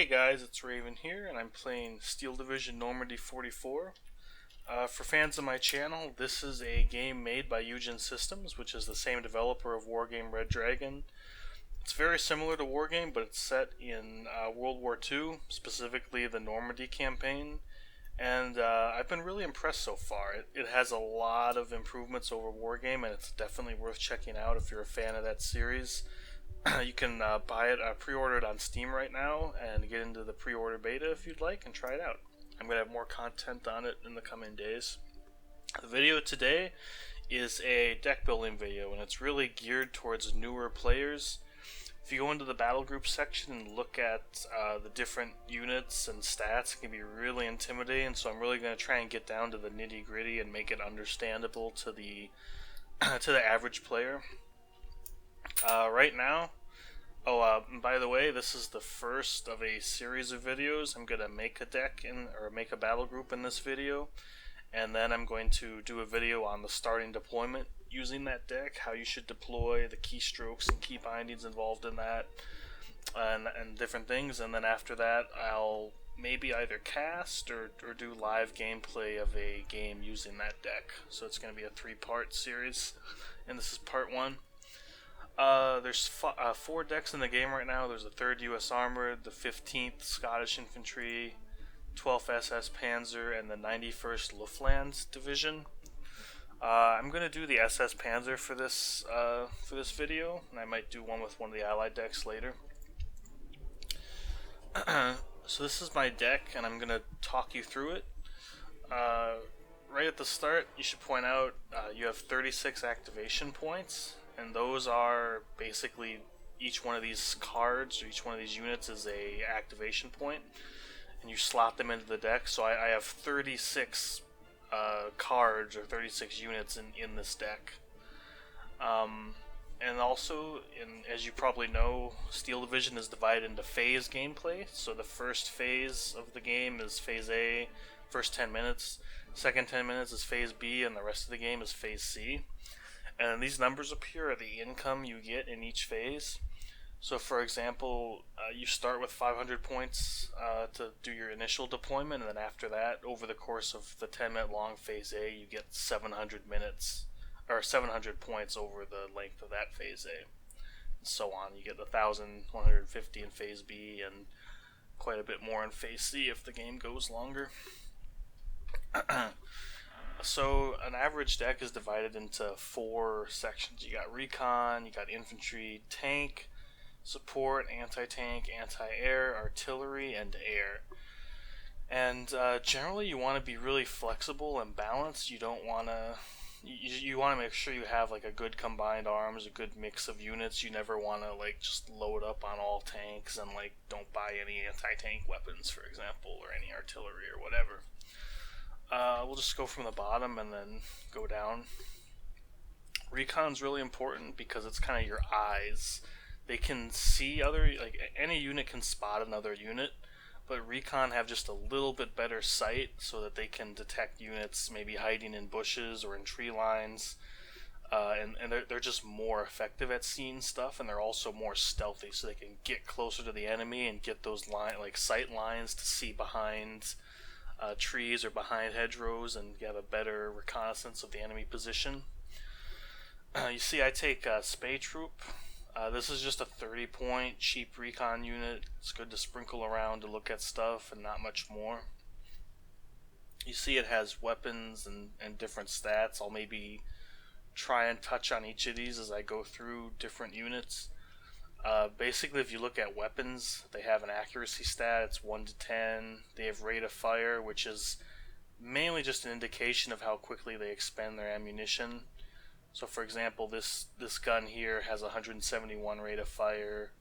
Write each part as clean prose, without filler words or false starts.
Hey guys, it's Raven here, and I'm playing Steel Division Normandy 44. For fans of my channel, this is a game made by Eugen Systems, which is the same developer of Wargame Red Dragon. It's very similar to Wargame, but it's set in World War II, specifically the Normandy campaign, and I've been really impressed so far. It has a lot of improvements over Wargame, and it's definitely worth checking out if you're a fan of that series. You can buy it, pre-order it on Steam right now, and get into the pre-order beta if you'd like, and try it out. I'm going to have more content on it in the coming days. The video today is a deck building video, and it's really geared towards newer players. If you go into the battle group section and look at the different units and stats, it can be really intimidating, so I'm really going to try and get down to the nitty-gritty and make it understandable to the to the average player. Right now, by the way, this is the first of a series of videos. I'm going to make a deck or make a battle group in this video, and then I'm going to do a video on the starting deployment using that deck, how you should deploy, the keystrokes and key bindings involved in that, and different things. And then after that, I'll maybe either cast or do live gameplay of a game using that deck. So it's going to be a 3-part series, and this is part 1. There's 4 decks in the game right now. There's the 3rd U.S. Armored, the 15th Scottish Infantry, 12th SS Panzer, and the 91st Luftland's Division. I'm gonna do the SS Panzer for this video, and I might do one with one of the Allied decks later. So this is my deck, and I'm gonna talk you through it. Right at the start, you should point out you have 36 activation points. And those are basically each one of these cards or each one of these units is a activation point, and you slot them into the deck. So I have 36 cards or 36 units in this deck. And also, as you probably know, Steel Division is divided into phase gameplay. So the first phase of the game is Phase A, first 10 minutes. Second 10 minutes is Phase B, and the rest of the game is Phase C. And these numbers up here are the income you get in each phase. So for example, you start with 500 points to do your initial deployment, and then after that, over the course of the 10-minute long Phase A, you get 700 points over the length of that Phase A. And so on. You get 1,150 in Phase B, and quite a bit more in Phase C if the game goes longer. So an average deck is divided into 4 sections. You got Recon, you got Infantry, Tank, Support, Anti-Tank, Anti-Air, Artillery, and Air. And generally you want to be really flexible and balanced. You don't want to... You want to make sure you have like a good combined arms, a good mix of units. You never want to like just load up on all tanks and like don't buy any anti-tank weapons, for example, or any artillery or whatever. We'll just go from the bottom and then go down. Recon's really important because it's kind of your eyes. They can see any unit can spot another unit, but Recon have just a little bit better sight so that they can detect units maybe hiding in bushes or in tree lines. And they're just more effective at seeing stuff, and they're also more stealthy, so they can get closer to the enemy and get those sight lines to see behind trees or behind hedgerows, and you have a better reconnaissance of the enemy position. You see I take Spay Troop. This is just a 30-point cheap recon unit. It's good to sprinkle around to look at stuff and not much more. You see it has weapons and different stats. I'll maybe try and touch on each of these as I go through different units. Basically, if you look at weapons, they have an accuracy stat, it's 1 to 10. They have rate of fire, which is mainly just an indication of how quickly they expend their ammunition. So for example, this gun here has 171 rate of fire,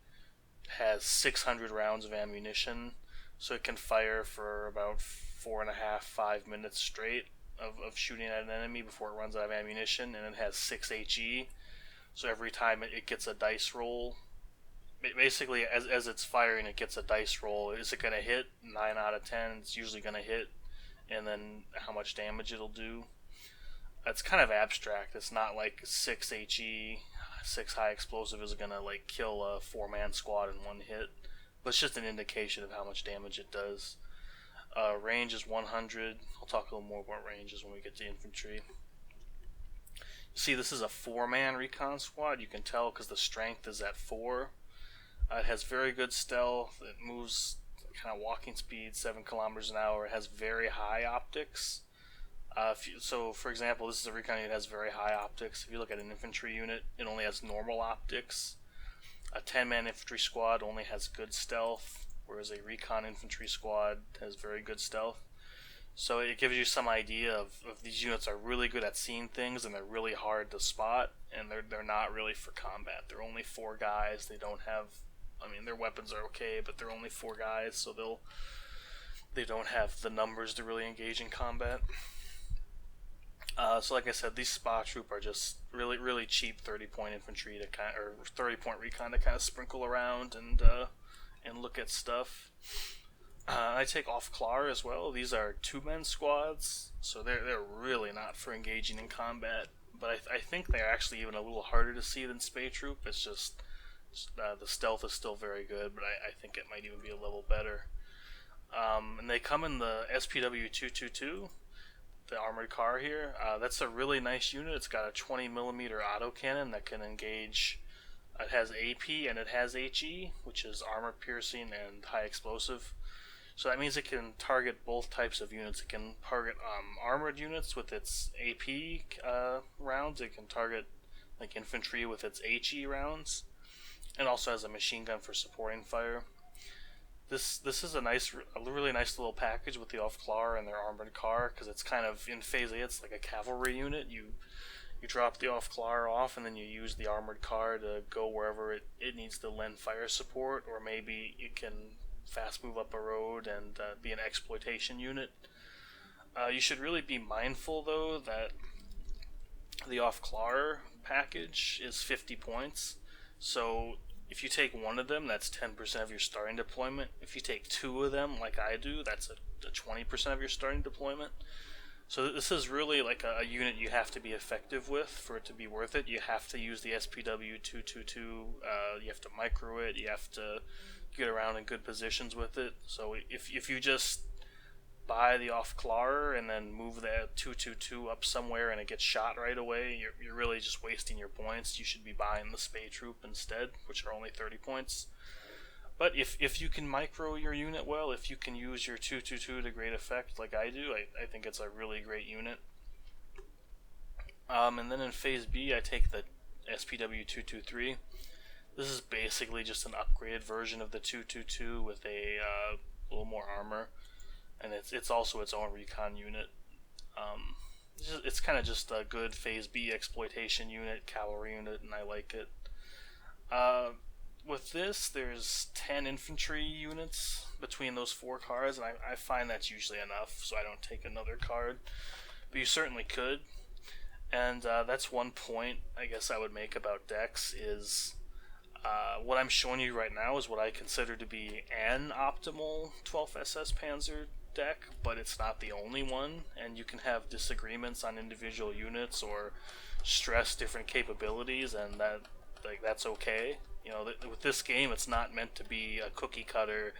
has 600 rounds of ammunition, so it can fire for about 4.5-5 minutes straight of shooting at an enemy before it runs out of ammunition, and it has 6 HE, so every time it gets a dice roll. Basically, as it's firing, it gets a dice roll. Is it going to hit? 9 out of 10. It's usually going to hit. And then how much damage it'll do. It's kind of abstract. It's not like 6 HE, 6 high explosive is going to like kill a 4-man squad in one hit. but it's just an indication of how much damage it does. Range is 100. I'll talk a little more about ranges when we get to infantry. See, this is a 4-man recon squad. You can tell because the strength is at 4. It has very good stealth. It moves kind of walking speed, 7 kilometers an hour. It has very high optics. So, for example, this is a recon unit that has very high optics. If you look at an infantry unit, it only has normal optics. A 10-man infantry squad only has good stealth, whereas a recon infantry squad has very good stealth. So it gives you some idea of these units are really good at seeing things, and they're really hard to spot, and they're not really for combat. They're only 4 guys. They don't have, I mean, their weapons are okay, but they're only 4 guys, so they don't have the numbers to really engage in combat. So like I said, these SPA troop are just really cheap 30-point infantry to kind of, or 30-point recon to kind of sprinkle around and look at stuff. I take off Klar as well. These are 2-man squads, so they're really not for engaging in combat. But I think they're actually even a little harder to see than Spay Troop. It's just the stealth is still very good, but I think it might even be a level better. And they come in the SPW 222, the armored car here. That's a really nice unit. It's got a 20mm autocannon that can engage. It has AP and it has HE, which is armor piercing and high explosive. So that means it can target both types of units. It can target armored units with its AP rounds. It can target like infantry with its HE rounds, and also has a machine gun for supporting fire. This is a really nice little package with the Off Klar and their armored car, because it's kind of in phase A. It's like a cavalry unit. You drop the Off Klar off, and then you use the armored car to go wherever it needs to lend fire support, or maybe you can fast move up a road and be an exploitation unit. You should really be mindful though that the Off Klar package is 50 points, so if you take one of them, that's 10% of your starting deployment. If you take 2 of them, like I do, that's a 20% of your starting deployment. So this is really like a unit you have to be effective with for it to be worth it. You have to use the SPW 222, you have to micro it, you have to get around in good positions with it. So if you just buy the Off Klar and then move that 222 up somewhere and it gets shot right away, you're really just wasting your points. You should be buying the Spay Troop instead, which are only 30 points. But if you can micro your unit well, if you can use your 222 to great effect like I do, I think it's a really great unit. And then in Phase B, I take the SPW 223. This is basically just an upgraded version of the 222 with a little more armor, and it's also its own recon unit. It's kind of just a good Phase B exploitation unit, cavalry unit, and I like it. With this, there's 10 infantry units between those 4 cards, and I find that's usually enough, so I don't take another card. But you certainly could. And that's one point I guess I would make about decks is what I'm showing you right now is what I consider to be an optimal 12th SS Panzer deck, but it's not the only one, and you can have disagreements on individual units or stress different capabilities, and that's okay. You know, with this game, it's not meant to be a cookie cutter.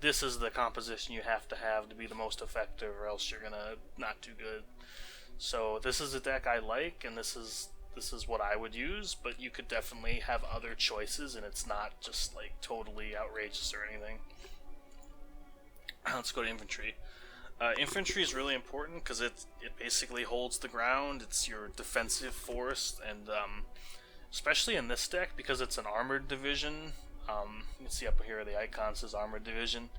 This is the composition you have to be the most effective, or else you're gonna not do good. So this is a deck I like, and this is what I would use. But you could definitely have other choices, and it's not just like totally outrageous or anything. Let's go to infantry. Infantry is really important because it basically holds the ground. It's your defensive force, and especially in this deck, because it's an armored division. You can see up here the icon says armored division.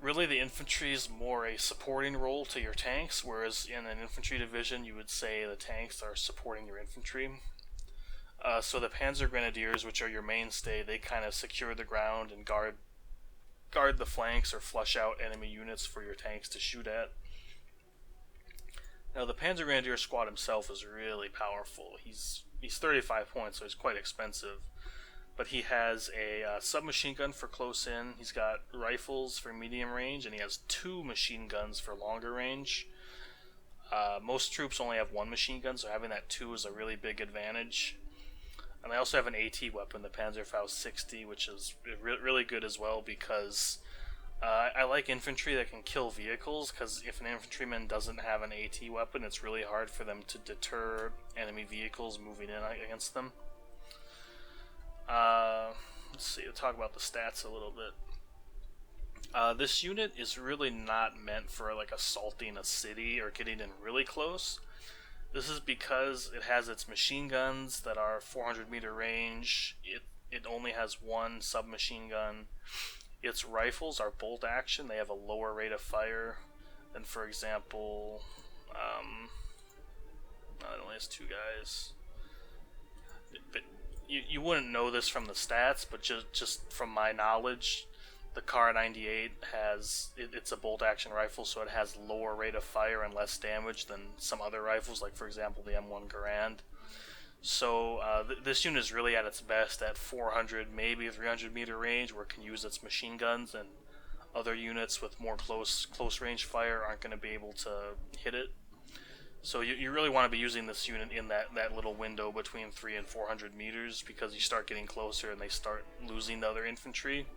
Really, the infantry is more a supporting role to your tanks, whereas in an infantry division, you would say the tanks are supporting your infantry. So the Panzer Grenadiers, which are your mainstay, they kind of secure the ground and guard the flanks or flush out enemy units for your tanks to shoot at. Now, the Panzer Grenadier squad himself is really powerful. He's 35 points, so he's quite expensive. But he has a submachine gun for close in, he's got rifles for medium range, and he has 2 machine guns for longer range. Most troops only have 1 machine gun, so having that 2 is a really big advantage. And I also have an AT weapon, the Panzerfaust 60, which is really good as well because I like infantry that can kill vehicles, because if an infantryman doesn't have an AT weapon, it's really hard for them to deter enemy vehicles moving in against them. Let's see, we'll talk about the stats a little bit. This unit is really not meant for like assaulting a city or getting in really close. This is because it has its machine guns that are 400 meter range. It only has one submachine gun. Its rifles are bolt action. They have a lower rate of fire than, for example, it only has 2 guys. But you wouldn't know this from the stats, but just from my knowledge, the Kar 98 it's a bolt action rifle, so it has lower rate of fire and less damage than some other rifles, like for example the M1 Garand. So this unit is really at its best at 400, maybe 300 meter range, where it can use its machine guns, and other units with more close range fire aren't going to be able to hit it. So you really want to be using this unit in that little window between 300 and 400 meters, because you start getting closer and they start losing the other infantry.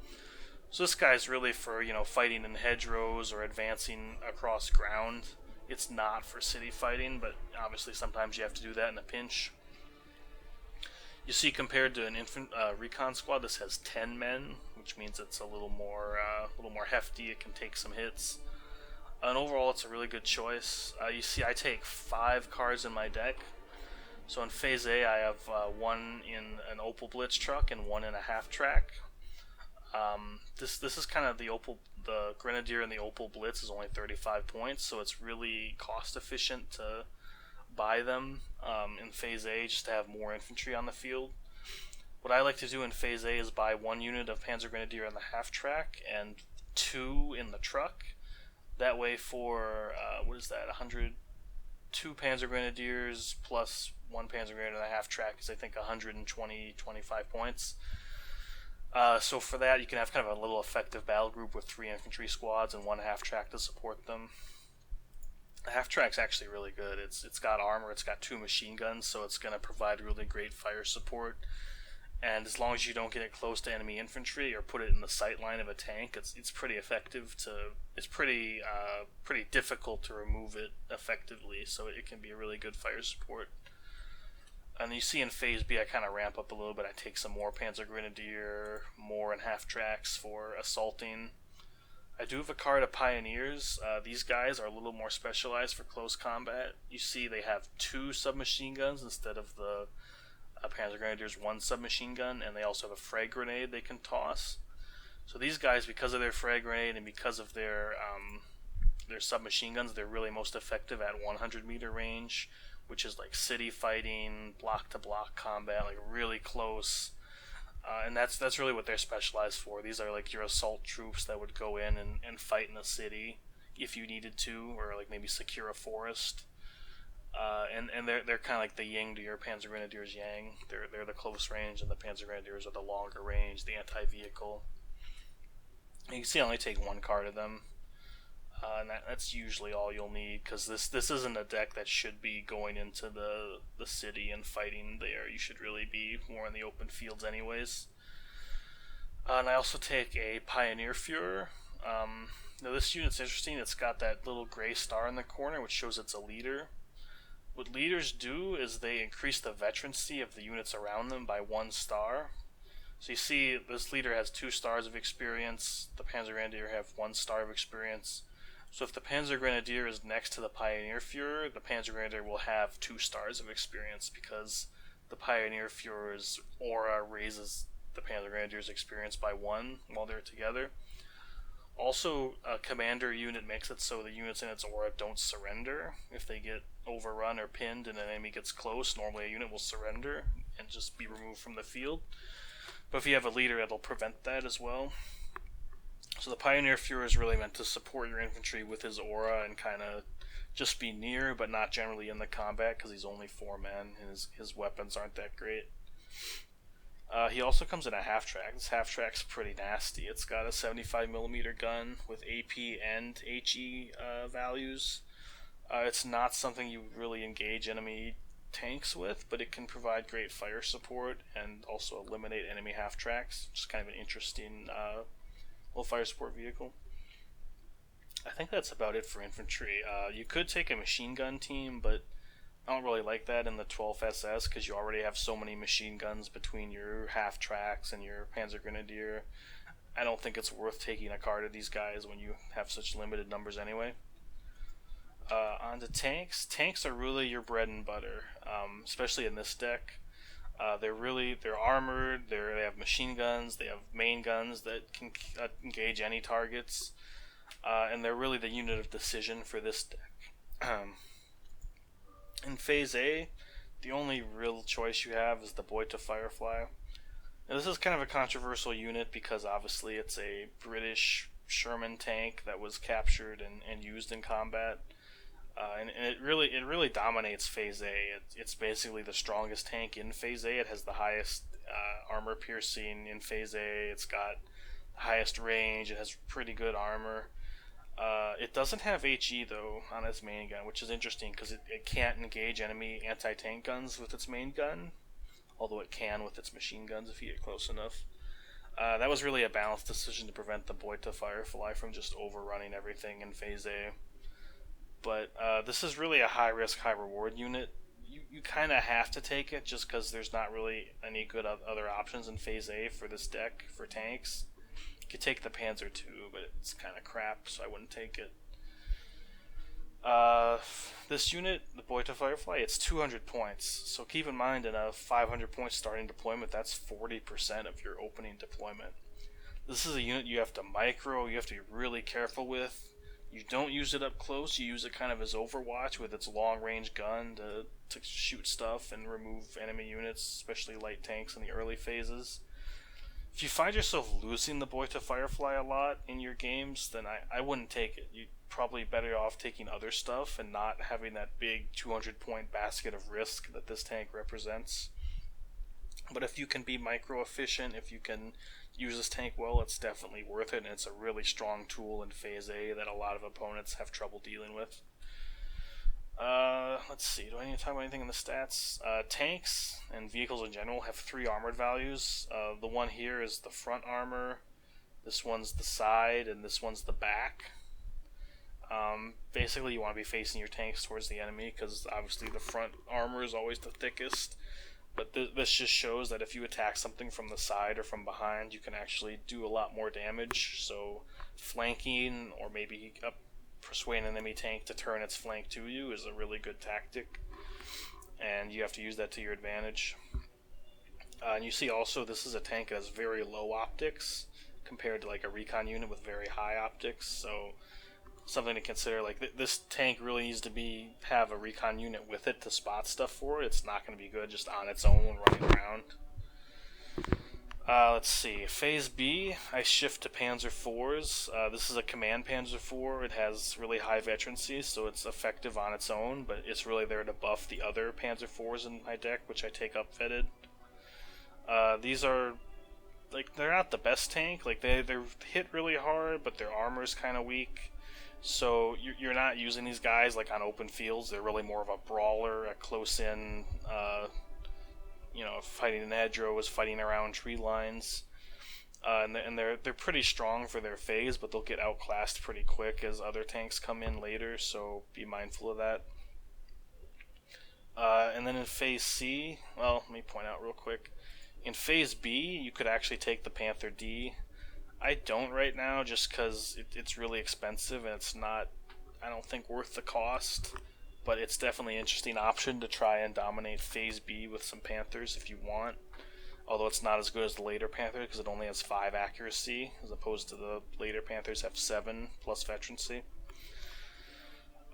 So this guy's really for, fighting in hedgerows or advancing across ground. It's not for city fighting, but obviously sometimes you have to do that in a pinch. You see, compared to an recon squad, this has 10 men, which means it's a little more hefty. It can take some hits. And overall, it's a really good choice. You see, I take 5 cars in my deck. So in Phase A, I have 1 in an Opel Blitz truck and 1 in a half-track. This is kind of the Grenadier and the Opel Blitz is only 35 points, so it's really cost efficient to buy them in Phase A just to have more infantry on the field. What I like to do in Phase A is buy 1 unit of Panzer Grenadier in the half-track and 2 in the truck. That way for, 2 Panzer Grenadiers plus 1 Panzer Grenadier in the half-track is, I think, 125 points. So for that, you can have kind of a little effective battle group with 3 infantry squads and 1 half-track to support them. The half-track's actually really good. It's got armor, it's got 2 machine guns, so it's going to provide really great fire support. And as long as you don't get it close to enemy infantry or put it in the sight line of a tank, it's pretty effective it's pretty difficult to remove it effectively, so it can be a really good fire support. And you see in Phase B, I kind of ramp up a little bit. I take some more Panzer Grenadier, more in half-tracks for assaulting. I do have a card of Pioneers. These guys are a little more specialized for close combat. You see they have 2 submachine guns instead of the Panzer Grenadier's 1 submachine gun, and they also have a frag grenade they can toss. So these guys, because of their frag grenade and because of their submachine guns, they're really most effective at 100 meter range, which is like city fighting, block-to-block combat, like really close. And that's really what they're specialized for. These are like your assault troops that would go in and fight in a city if you needed to, or like maybe secure a forest. And they're kind of like the yin to your Panzer Grenadier's yang. They're the close range, and the Panzer Grenadiers are the longer range, the anti-vehicle. You can see I only take 1 card of them. And that's usually all you'll need, because this isn't a deck that should be going into the city and fighting there. You should really be more in the open fields anyways. And I also take a Pioneer Führer. Now this unit's interesting. It's got that little gray star in the corner, which shows it's a leader. What leaders do is they increase the veterancy of the units around them by 1 star. So you see this leader has 2 stars of experience. The Panzer Grenadier have 1 star of experience. So if the Panzer Grenadier is next to the Pioneer Führer, the Panzer Grenadier will have 2 stars of experience, because the Pioneer Führer's aura raises the Panzer Grenadier's experience by 1 while they're together. Also, a commander unit makes it so the units in its aura don't surrender. If they get overrun or pinned and an enemy gets close, normally a unit will surrender and just be removed from the field. But if you have a leader, it'll prevent that as well. So the Pioneer Führer is really meant to support your infantry with his aura and kind of just be near, but not generally in the combat, because he's only 4 men and his weapons aren't that great. He also comes in a half-track. This half-track's pretty nasty. It's got a 75mm gun with AP and HE values. It's not something you really engage enemy tanks with, but it can provide great fire support and also eliminate enemy half-tracks. Just kind of an interesting little fire support vehicle. I think that's about it for infantry. You could take a machine gun team, but I don't really like that in the 12th SS because you already have so many machine guns between your half-tracks and your Panzer Grenadier. I don't think it's worth taking a card of these guys when you have such limited numbers anyway. On to tanks. Tanks are really your bread and butter, especially in this deck. They're armored. They have machine guns. They have main guns that can engage any targets, and they're really the unit of decision for this deck. In Phase A, the only real choice you have is the Boita Firefly. Now, this is kind of a controversial unit because obviously it's a British Sherman tank that was captured and used in combat. And it really dominates Phase A. It's basically the strongest tank in Phase A. It has the highest armor piercing in Phase A. It's got the highest range. It has pretty good armor. It doesn't have HE though on its main gun, which is interesting because it can't engage enemy anti-tank guns with its main gun, although it can with its machine guns if you get close enough. That was really a balanced decision to prevent the Boita Firefly from just overrunning everything in Phase A. But this is really a high-risk, high-reward unit. You kind of have to take it just because there's not really any good other options in Phase A for this deck for tanks. You could take the Panzer II, but it's kind of crap, so I wouldn't take it. This unit, the Boita Firefly, it's 200 points. So keep in mind, in a 500 point starting deployment, that's 40% of your opening deployment. This is a unit you have to micro, you have to be really careful with. You don't use it up close, you use it kind of as Overwatch with its long-range gun to shoot stuff and remove enemy units, especially light tanks in the early phases. If you find yourself losing the Boita Firefly a lot in your games, then I wouldn't take it. You'd probably better off taking other stuff and not having that big 200-point basket of risk that this tank represents. But if you can be micro-efficient, if you can use this tank well, it's definitely worth it, and it's a really strong tool in Phase A that a lot of opponents have trouble dealing with. Let's see, do I need to talk about anything in the stats? Tanks and vehicles in general have 3 armored values. The one here is the front armor, this one's the side, and this one's the back. Basically you want to be facing your tanks towards the enemy because obviously the front armor is always the thickest. But this just shows that if you attack something from the side or from behind, you can actually do a lot more damage. So flanking or maybe persuade an enemy tank to turn its flank to you is a really good tactic. And you have to use that to your advantage. And you see also this is a tank that has very low optics compared to like a recon unit with very high optics. So something to consider, like this tank really needs to have a recon unit with it to spot stuff for it. It's not going to be good just on its own when running around. Let's see, Phase B, I shift to Panzer IVs. This is a command Panzer IV. It has really high veterancy, so it's effective on its own, but it's really there to buff the other Panzer IVs in my deck, which I take up vetted. These are, like, they're not the best tank. Like, they're hit really hard, but their armor's kind of weak. So you're not using these guys like on open fields. They're really more of a brawler, a close-in, fighting in hedgerows, fighting around tree lines, and they're pretty strong for their phase, but they'll get outclassed pretty quick as other tanks come in later. So be mindful of that. And then in Phase C, well, let me point out real quick. In Phase B, you could actually take the Panther D. I don't right now just because it's really expensive and it's not, I don't think, worth the cost. But it's definitely an interesting option to try and dominate Phase B with some Panthers if you want. Although it's not as good as the later Panther because it only has 5 accuracy as opposed to the later Panthers have 7 plus veterancy.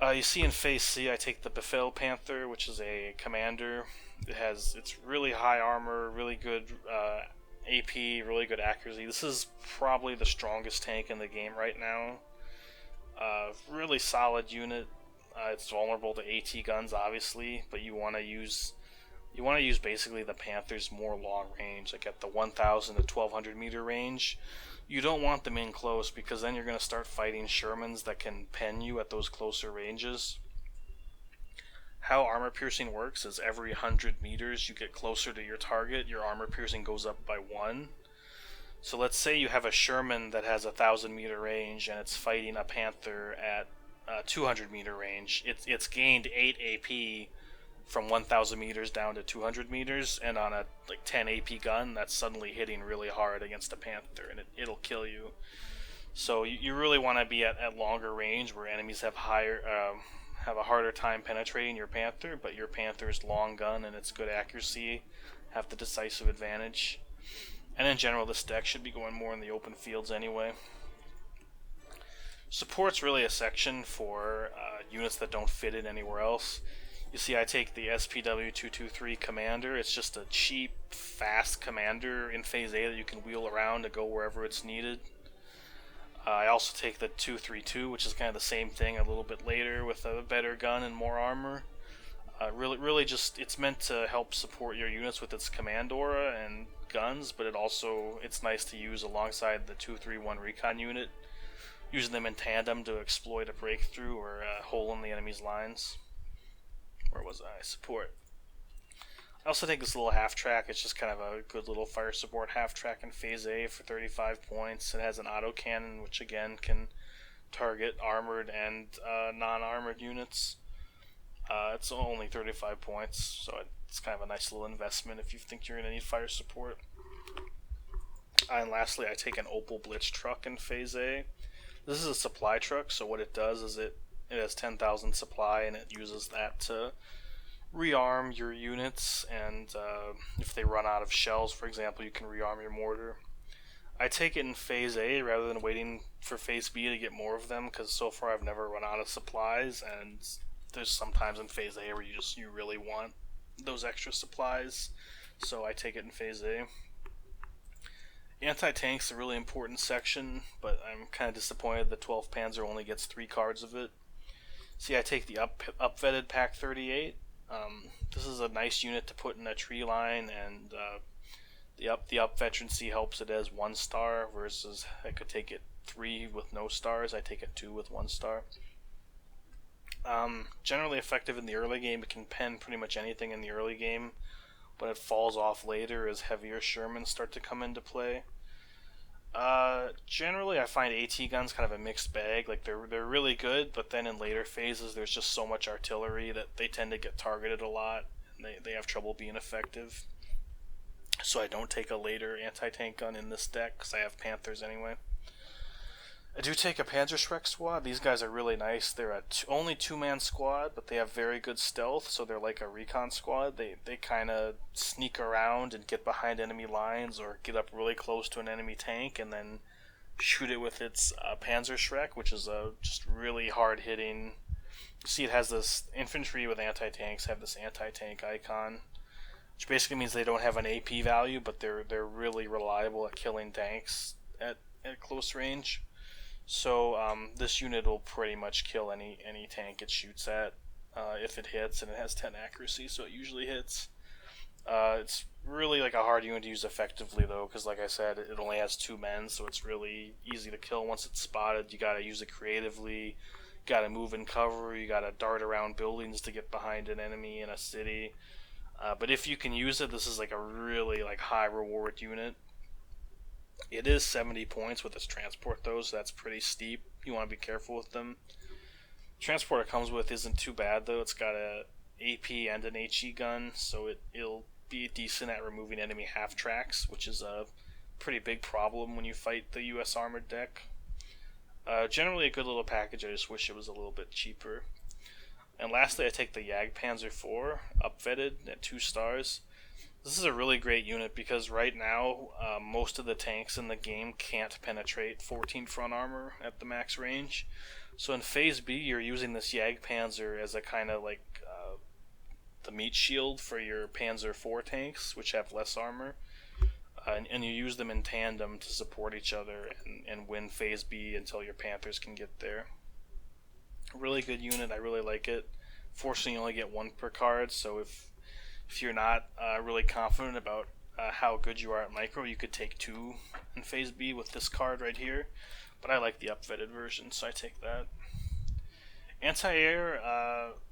You see in Phase C I take the Befehl Panther, which is a commander. It's really high armor, really good AP, really good accuracy. This is probably the strongest tank in the game right now. Really solid unit. It's vulnerable to AT guns, obviously, but you want to use basically the Panthers more long range, like at the 1,000 to 1,200 meter range. You don't want them in close because then you're going to start fighting Shermans that can pen you at those closer ranges. how armor piercing works is every 100 meters you get closer to your target, your armor piercing goes up by 1. So let's say you have a Sherman that has 1,000-meter range and it's fighting a Panther at 200-meter range. It's gained 8 AP from 1,000 meters down to 200 meters, and on a 10 AP gun, that's suddenly hitting really hard against a Panther, and it'll kill you. So you really want to be at longer range where enemies have a harder time penetrating your Panther, but your Panther's long gun and its good accuracy have the decisive advantage. And in general, this deck should be going more in the open fields anyway. Support's really a section for units that don't fit in anywhere else. You see, I take the SPW-223 Commander. It's just a cheap, fast commander in Phase A that you can wheel around to go wherever it's needed. I also take the 232, which is kind of the same thing a little bit later with a better gun and more armor. Really just, it's meant to help support your units with its command aura and guns, but it's nice to use alongside the 231 Recon unit, using them in tandem to exploit a breakthrough or a hole in the enemy's lines. Where was I? Support. I also take this little half track. It's just kind of a good little fire support half track in Phase A for 35 points. It has an autocannon, which again can target armored and non-armored units. It's only 35 points, so it's kind of a nice little investment if you think you're going to need fire support. And lastly, I take an Opal Blitz truck in Phase A. This is a supply truck, so what it does is it has 10,000 supply, and it uses that to rearm your units, and if they run out of shells, for example, you can rearm your mortar. I take it in Phase A rather than waiting for Phase B to get more of them, because so far I've never run out of supplies, and there's sometimes in Phase A where you really want those extra supplies, so I take it in Phase A. Anti-tank's a really important section, but I'm kind of disappointed that 12th Panzer only gets 3 cards of it. See, I take the up-vetted Pack 38. This is a nice unit to put in a tree line, and the up veterancy helps it as 1 star, versus I could take it 3 with no stars. I take it 2 with 1 star. Generally effective in the early game. It can pen pretty much anything in the early game, but it falls off later as heavier Shermans start to come into play. Generally I find AT guns kind of a mixed bag. Like they're really good, but then in later phases there's just so much artillery that they tend to get targeted a lot, and they have trouble being effective. So I don't take a later anti-tank gun in this deck because I have Panthers anyway. I do take a Panzerschreck squad. These guys are really nice. They're a only 2-man squad, but they have very good stealth, so they're like a recon squad. They kind of sneak around and get behind enemy lines or get up really close to an enemy tank and then shoot it with its Panzerschreck, which is a just really hard-hitting. You see, it has this infantry with anti-tanks have this anti-tank icon, which basically means they don't have an AP value, but they're really reliable at killing tanks at close range. So this unit will pretty much kill any tank it shoots at if it hits, and it has 10 accuracy, so it usually hits. It's really like a hard unit to use effectively though, because like I said, it only has 2 men, so it's really easy to kill once it's spotted. You gotta use it creatively, you gotta move in cover, you gotta dart around buildings to get behind an enemy in a city. But if you can use it, this is like a really high reward unit. It is 70 points with its transport though, so that's pretty steep. You want to be careful with them. Transport it comes with isn't too bad though. It's got a AP and an HE gun, so it'll be decent at removing enemy half tracks, which is a pretty big problem when you fight the US armored deck. Generally a good little package. I just wish it was a little bit cheaper. And lastly, I take the Jagdpanzer IV, up-vetted at 2 stars. This is a really great unit because right now, most of the tanks in the game can't penetrate 14 front armor at the max range. So in Phase B, you're using this Jagdpanzer as a kind of the meat shield for your Panzer IV tanks, which have less armor. And you use them in tandem to support each other and win Phase B until your Panthers can get there. Really good unit, I really like it. Fortunately, you only get 1 per card, so if you're not really confident about how good you are at micro, you could take 2 in Phase B with this card right here. But I like the up-vetted version, so I take that. Anti-air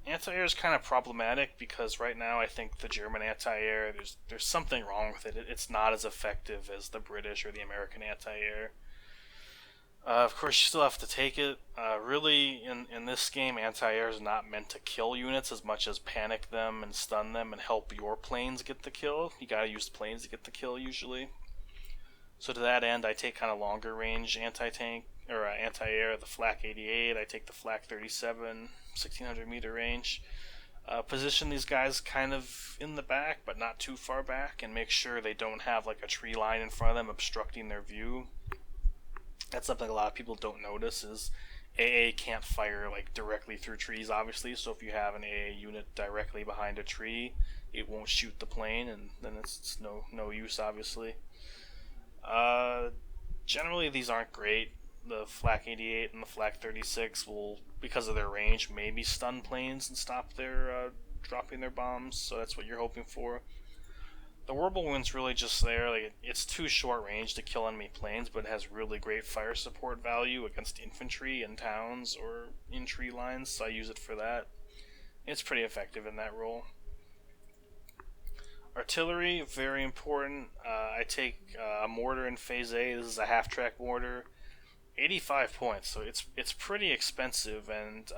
is kind of problematic because right now I think the German anti-air there's something wrong with it. It's not as effective as the British or the American anti-air. Of course, you still have to take it. Really, in this game, anti-air is not meant to kill units as much as panic them and stun them and help your planes get the kill. You gotta use planes to get the kill usually. So to that end, I take kind of longer range anti-tank or anti-air, the Flak 88. I take the Flak 37, 1600 meter range. Position these guys kind of in the back, but not too far back, and make sure they don't have like a tree line in front of them obstructing their view. That's something a lot of people don't notice is AA can't fire like directly through trees, obviously. So if you have an AA unit directly behind a tree, it won't shoot the plane, and then it's no use, obviously. Generally, these aren't great. The Flak 88 and the Flak 36 will, because of their range, maybe stun planes and stop their dropping their bombs. So that's what you're hoping for. The Whirlwind's really just there. Like it's too short range to kill enemy planes, but it has really great fire support value against infantry in towns or in tree lines. So I use it for that. It's pretty effective in that role. Artillery, very important. I take a mortar in Phase A. This is a half-track mortar. 85 points, so it's pretty expensive, and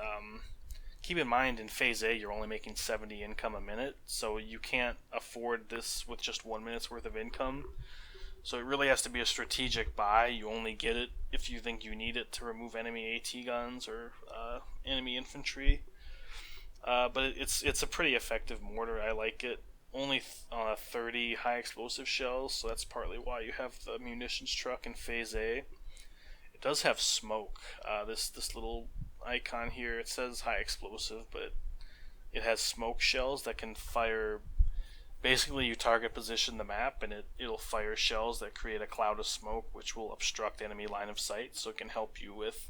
keep in mind in Phase A you're only making 70 income a minute, so you can't afford this with just 1 minute's worth of income. So it really has to be a strategic buy. You only get it if you think you need it to remove enemy AT guns or enemy infantry. But it's a pretty effective mortar. I like it. Only 30 high explosive shells, so that's partly why you have the munitions truck in Phase A. It does have smoke. This little icon here, it says high explosive, but it has smoke shells that can fire. Basically, you target position the map, and it'll fire shells that create a cloud of smoke, which will obstruct enemy line of sight. So it can help you with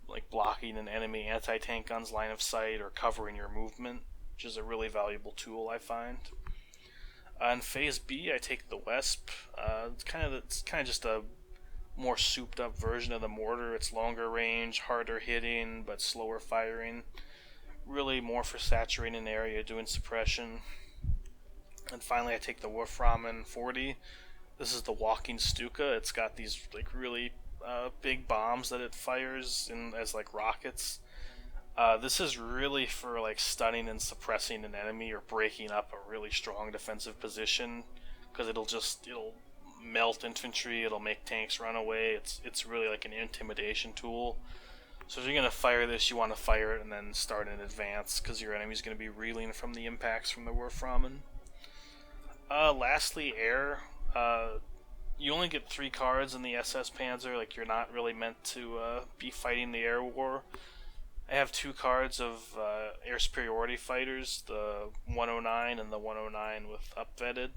like blocking an enemy anti-tank gun's line of sight or covering your movement, which is a really valuable tool, I find. In Phase B, I take the Wesp. It's kind of just a more souped up version of the mortar. It's longer range, harder hitting, but slower firing. Really more for saturating an area, doing suppression. And finally, I take the Wolframen 40. This is the walking Stuka. It's got these like really big bombs that it fires as like rockets. This is really for like stunning and suppressing an enemy or breaking up a really strong defensive position, because it'll melt infantry, it'll make tanks run away. It's really like an intimidation tool. So if you're gonna fire this, you want to fire it and then start in advance, because your enemy's gonna be reeling from the impacts from the Wolframen. Lastly, air. You only get 3 cards in the SS Panzer. Like you're not really meant to be fighting the air war. I have 2 cards of air superiority fighters, the 109 and the 109 with upvetted.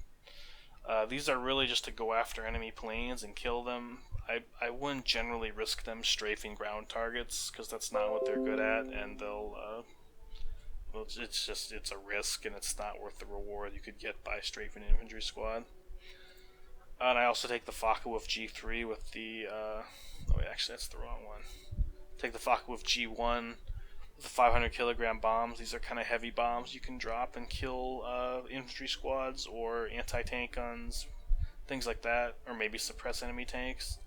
These are really just to go after enemy planes and kill them. I wouldn't generally risk them strafing ground targets, because that's not what they're good at, and it's a risk, and it's not worth the reward you could get by strafing an infantry squad. And I also take the Focke-Wulf G3 with the actually that's the wrong one. Take the Focke-Wulf G1 with the 500 kilogram bombs. These are kind of heavy bombs you can drop and kill infantry squads or anti-tank guns, things like that, or maybe suppress enemy tanks.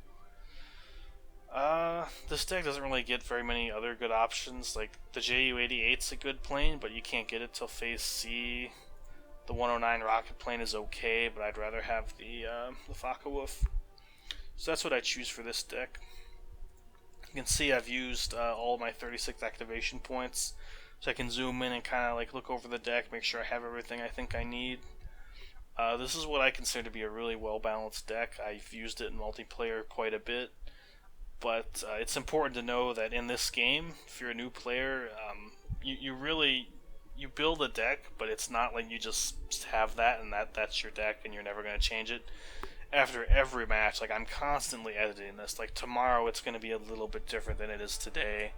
This deck doesn't really get very many other good options. Like the Ju-88's a good plane, but you can't get it till Phase C. The 109 rocket plane is okay, but I'd rather have the Focke-Wulf. So that's what I choose for this deck. You can see I've used all my 36 activation points, so I can zoom in and kind of like look over the deck, make sure I have everything I think I need. This is what I consider to be a really well balanced deck. I've used it in multiplayer quite a bit, but it's important to know that in this game, if you're a new player, you build a deck, but it's not like you just have that and that's your deck and you're never going to change it. After every match, like I'm constantly editing this. Like tomorrow it's going to be a little bit different than it is today.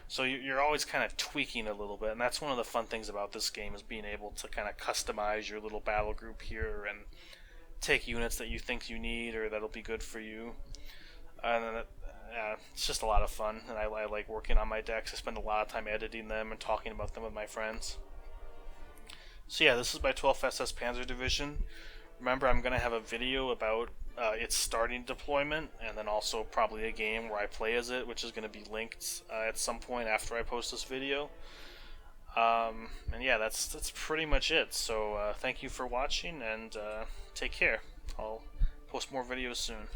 So you're always kind of tweaking a little bit, and that's one of the fun things about this game, is being able to kind of customize your little battle group here and take units that you think you need or that'll be good for you. And it's just a lot of fun, and I like working on my decks. I spend a lot of time editing them and talking about them with my friends. So yeah, this is my 12th SS Panzer Division. Remember, I'm going to have a video about its starting deployment, and then also probably a game where I play as it, which is going to be linked at some point after I post this video. And yeah, that's pretty much it. So thank you for watching, and take care. I'll post more videos soon.